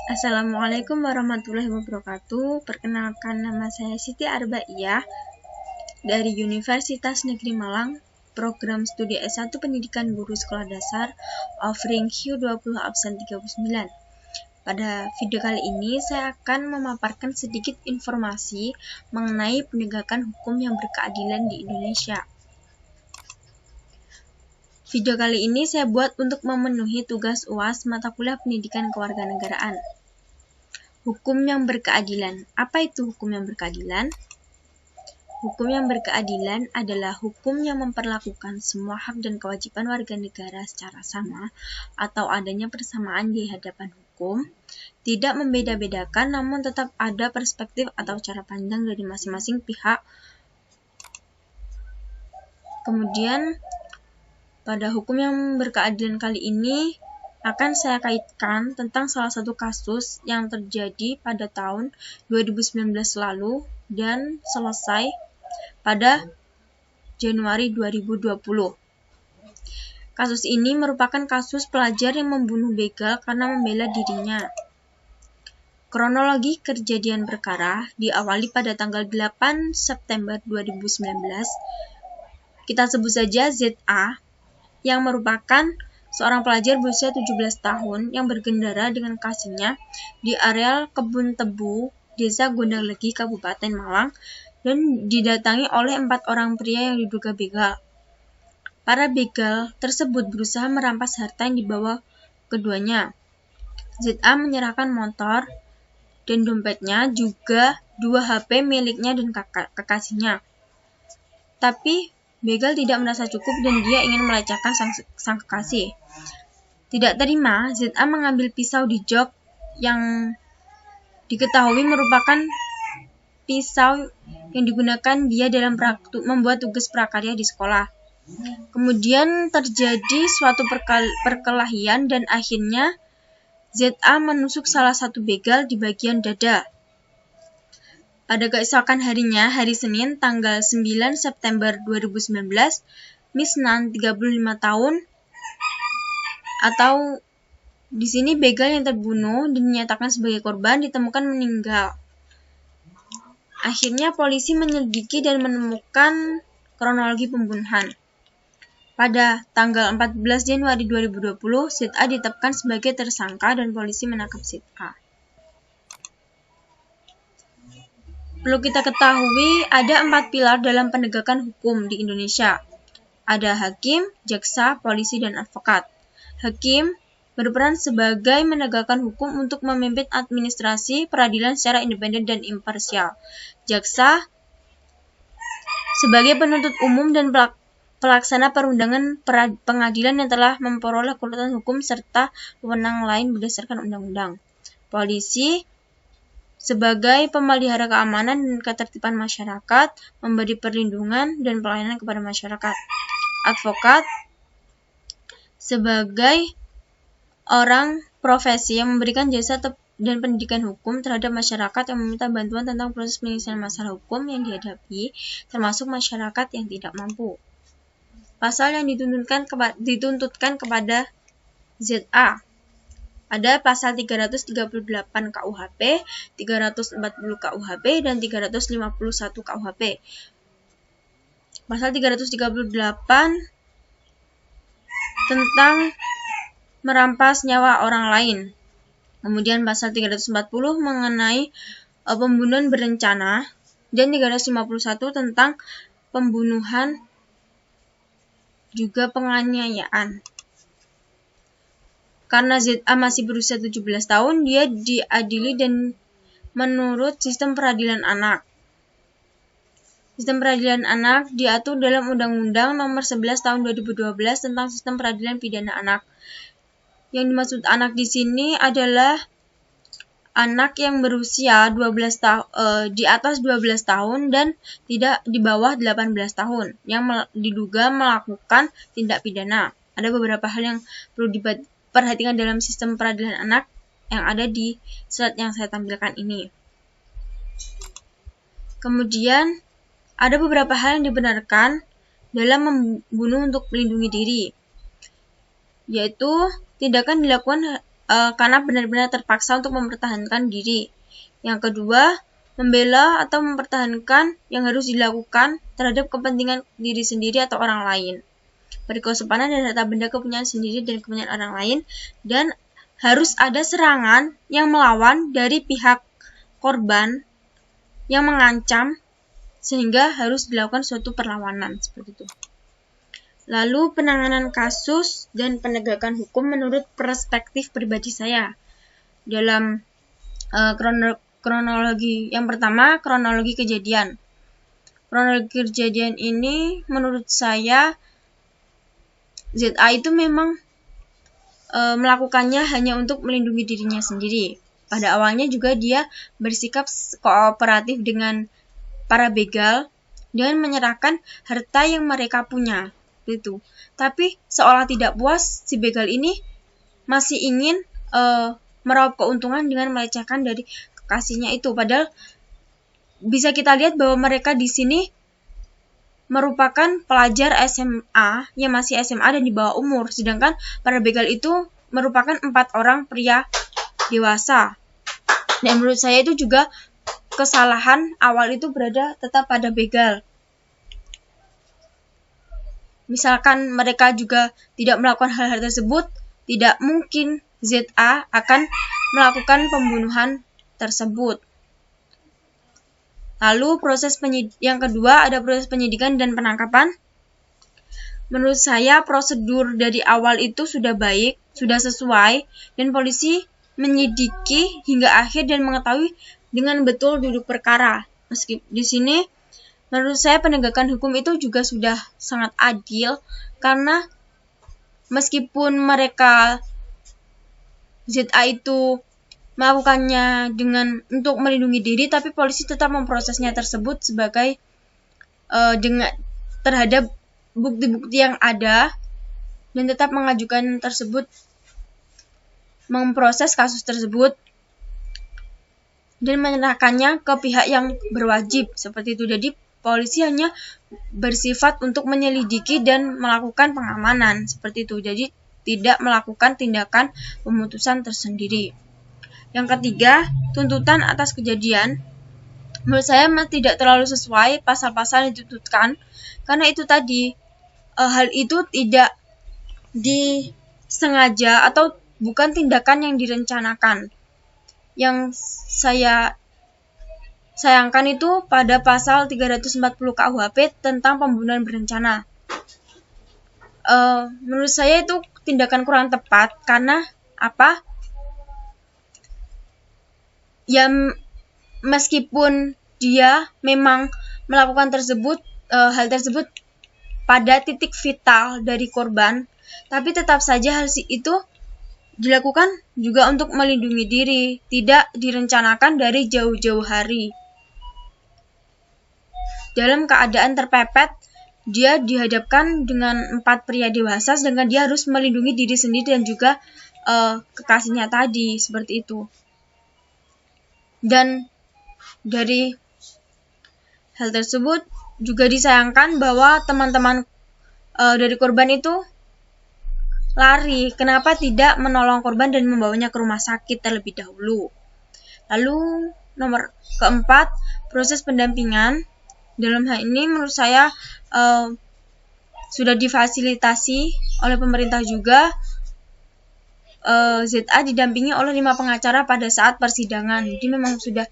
Assalamualaikum warahmatullahi wabarakatuh. Perkenalkan, nama saya Siti Arbaiyah dari Universitas Negeri Malang, program studi S1 Pendidikan Guru Sekolah Dasar, offering Q20 absen 39. Pada video kali ini saya akan memaparkan sedikit informasi mengenai penegakan hukum yang berkeadilan di Indonesia. Video kali ini saya buat untuk memenuhi tugas UAS mata kuliah Pendidikan Kewarganegaraan. Hukum yang berkeadilan. Apa itu hukum yang berkeadilan? Hukum yang berkeadilan adalah hukum yang memperlakukan semua hak dan kewajiban warga negara secara sama atau adanya persamaan di hadapan hukum, tidak membeda-bedakan namun tetap ada perspektif atau cara pandang dari masing-masing pihak. Kemudian, pada hukum yang berkeadilan kali ini, akan saya kaitkan tentang salah satu kasus yang terjadi pada tahun 2019 lalu dan selesai pada Januari 2020. Kasus ini merupakan kasus pelajar yang membunuh begal karena membela dirinya. Kronologi kejadian perkara diawali pada tanggal 8 September 2019. Kita sebut saja ZA, yang merupakan seorang pelajar berusia 17 tahun yang berkendara dengan kasihnya di areal kebun tebu Desa Gondanglegi, Kabupaten Malang, dan didatangi oleh 4 orang pria yang diduga begal. Para begal tersebut berusaha merampas harta yang dibawa keduanya. ZA menyerahkan motor dan dompetnya, juga 2 HP miliknya dan kekasihnya. Tapi begal tidak merasa cukup dan dia ingin melecehkan sang kekasih. Tidak terima, ZA mengambil pisau di jok yang diketahui merupakan pisau yang digunakan dia dalam membuat tugas prakarya di sekolah. Kemudian terjadi suatu perkelahian dan akhirnya ZA menusuk salah satu begal di bagian dada. Pada keesokan harinya, hari Senin, tanggal 9 September 2019, Misnan, 35 tahun, atau di sini begal yang terbunuh dan dinyatakan sebagai korban, ditemukan meninggal. Akhirnya polisi menyelidiki dan menemukan kronologi pembunuhan. Pada tanggal 14 Januari 2020, ZA ditetapkan sebagai tersangka dan polisi menangkap ZA. Perlu kita ketahui, ada 4 pilar dalam penegakan hukum di Indonesia. Ada hakim, jaksa, polisi, dan advokat. Hakim berperan sebagai menegakkan hukum untuk memimpin administrasi peradilan secara independen dan imparsial. Jaksa sebagai penuntut umum dan pelaksana perundangan pengadilan yang telah memperoleh kekuatan hukum serta wewenang lain berdasarkan undang-undang. Polisi sebagai pemelihara keamanan dan ketertiban masyarakat, memberi perlindungan dan pelayanan kepada masyarakat. Advokat sebagai orang profesi yang memberikan jasa dan pendidikan hukum terhadap masyarakat yang meminta bantuan tentang proses penyelesaian masalah hukum yang dihadapi, termasuk masyarakat yang tidak mampu. Pasal yang dituntutkan kepada ZA. Ada pasal 338 KUHP, 340 KUHP, dan 351 KUHP. Pasal 338 tentang merampas nyawa orang lain. Kemudian pasal 340 mengenai pembunuhan berencana, dan 351 tentang pembunuhan juga penganiayaan. Karena ZA masih berusia 17 tahun, dia diadili dan menurut sistem peradilan anak. Sistem peradilan anak diatur dalam Undang-Undang Nomor 11 Tahun 2012 tentang Sistem Peradilan Pidana Anak. Yang dimaksud anak di sini adalah anak yang berusia di atas 12 tahun dan tidak di bawah 18 tahun yang diduga melakukan tindak pidana. Ada beberapa hal yang perlu diperhatikan dalam sistem peradilan anak yang ada di slide yang saya tampilkan ini. Kemudian, ada beberapa hal yang dibenarkan dalam membunuh untuk melindungi diri, yaitu tindakan dilakukan karena benar-benar terpaksa untuk mempertahankan diri. Yang kedua, membela atau mempertahankan yang harus dilakukan terhadap kepentingan diri sendiri atau orang lain. Berikut simpanan dan data benda kepunyaan sendiri dan kepunyaan orang lain, dan harus ada serangan yang melawan dari pihak korban yang mengancam sehingga harus dilakukan suatu perlawanan seperti itu. Lalu penanganan kasus dan penegakan hukum menurut perspektif pribadi saya dalam kronologi. Yang pertama, kronologi kejadian. Kronologi kejadian ini menurut saya ZA itu memang melakukannya hanya untuk melindungi dirinya sendiri. Pada awalnya juga dia bersikap kooperatif dengan para begal dan menyerahkan harta yang mereka punya. Gitu. Tapi seolah tidak puas, si begal ini masih ingin meraup keuntungan dengan melecehkan dari kekasihnya itu. Padahal bisa kita lihat bahwa mereka di sini merupakan pelajar SMA yang masih SMA dan di bawah umur, sedangkan para begal itu merupakan 4 orang pria dewasa. Dan menurut saya itu juga kesalahan awal itu berada tetap pada begal. Misalkan mereka juga tidak melakukan hal-hal tersebut, tidak mungkin ZA akan melakukan pembunuhan tersebut. Lalu yang kedua ada proses penyidikan dan penangkapan. Menurut saya prosedur dari awal itu sudah baik, sudah sesuai, dan polisi menyidiki hingga akhir dan mengetahui dengan betul duduk perkara. Meski di sini menurut saya penegakan hukum itu juga sudah sangat adil, karena meskipun mereka ZA itu melakukannya untuk melindungi diri, tapi polisi tetap memprosesnya tersebut sebagai terhadap bukti-bukti yang ada, dan tetap mengajukan memproses kasus tersebut dan menyerahkannya ke pihak yang berwajib seperti itu. Jadi polisi hanya bersifat untuk menyelidiki dan melakukan pengamanan seperti itu. Jadi tidak melakukan tindakan pemutusan tersendiri. Yang ketiga, tuntutan atas kejadian. Menurut saya tidak terlalu sesuai pasal-pasal yang dituntutkan, karena itu tadi hal itu tidak disengaja atau bukan tindakan yang direncanakan. Yang saya sayangkan itu pada pasal 340 KUHP tentang pembunuhan berencana. Menurut saya itu tindakan kurang tepat, karena apa? Ya, meskipun dia memang melakukan hal tersebut pada titik vital dari korban, tapi tetap saja hal itu dilakukan juga untuk melindungi diri, tidak direncanakan dari jauh-jauh hari. Dalam keadaan terpepet, dia dihadapkan dengan 4 pria dewasa, sedangkan dia harus melindungi diri sendiri dan juga kekasihnya tadi, seperti itu. Dan dari hal tersebut juga disayangkan bahwa teman-teman dari korban itu lari. Kenapa tidak menolong korban dan membawanya ke rumah sakit terlebih dahulu? Lalu nomor keempat, proses pendampingan. Dalam hal ini menurut saya sudah difasilitasi oleh pemerintah juga. ZA didampingi oleh 5 pengacara pada saat persidangan. Jadi memang sudah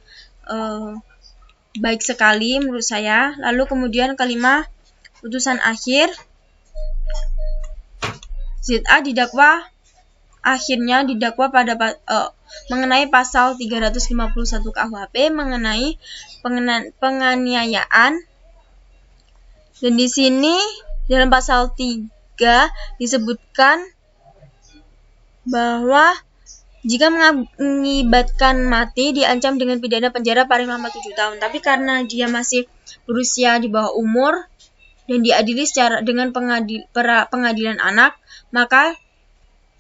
baik sekali menurut saya. Lalu kemudian kelima, putusan akhir. ZA akhirnya didakwa pada mengenai pasal 351 KUHP mengenai penganiayaan. Dan di sini dalam pasal 3 disebutkan bahwa jika mengakibatkan mati diancam dengan pidana penjara paling lama 7 tahun. Tapi karena dia masih berusia di bawah umur dan diadili dengan pengadilan anak, maka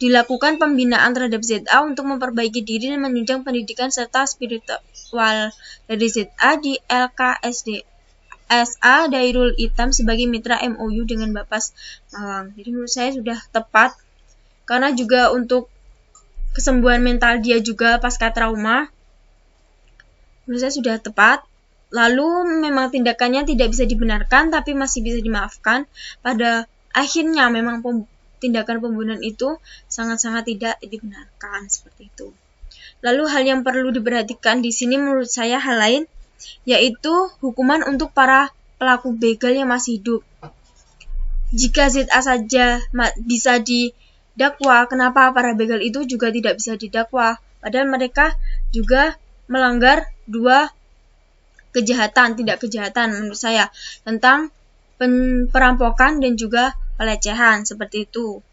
dilakukan pembinaan terhadap ZA untuk memperbaiki diri dan menunjang pendidikan serta spiritual dari ZA di LKSD SA Dairul Itam sebagai mitra MOU dengan Bapas Malang. Jadi menurut saya sudah tepat, karena juga untuk kesembuhan mental dia juga pasca trauma, menurut saya sudah tepat. Lalu memang tindakannya tidak bisa dibenarkan tapi masih bisa dimaafkan. Pada akhirnya memang tindakan pembunuhan itu sangat-sangat tidak dibenarkan, seperti itu. Lalu hal yang perlu diperhatikan di sini menurut saya hal lain, yaitu hukuman untuk para pelaku begal yang masih hidup. Jika ZA saja bisa didakwa, kenapa para begal itu juga tidak bisa didakwa? Padahal mereka juga melanggar dua kejahatan, tidak kejahatan menurut saya, tentang perampokan dan juga pelecehan, seperti itu.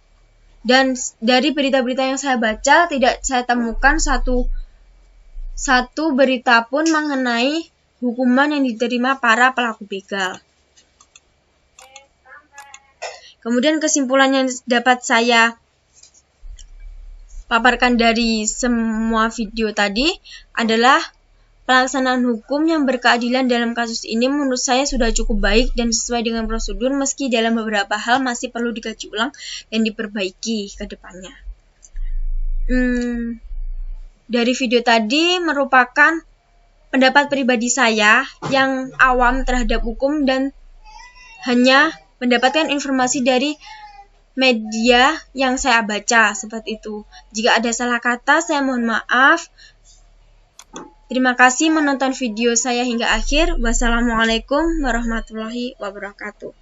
Dan dari berita-berita yang saya baca, tidak saya temukan satu berita pun mengenai hukuman yang diterima para pelaku begal. Kemudian kesimpulan yang dapat saya paparkan dari semua video tadi adalah pelaksanaan hukum yang berkeadilan dalam kasus ini menurut saya sudah cukup baik dan sesuai dengan prosedur, meski dalam beberapa hal masih perlu dikaji ulang dan diperbaiki ke depannya. Dari video tadi merupakan pendapat pribadi saya yang awam terhadap hukum dan hanya mendapatkan informasi dari media yang saya baca, seperti itu. Jika ada salah kata, saya mohon maaf. Terima kasih menonton video saya hingga akhir. Wassalamualaikum warahmatullahi wabarakatuh.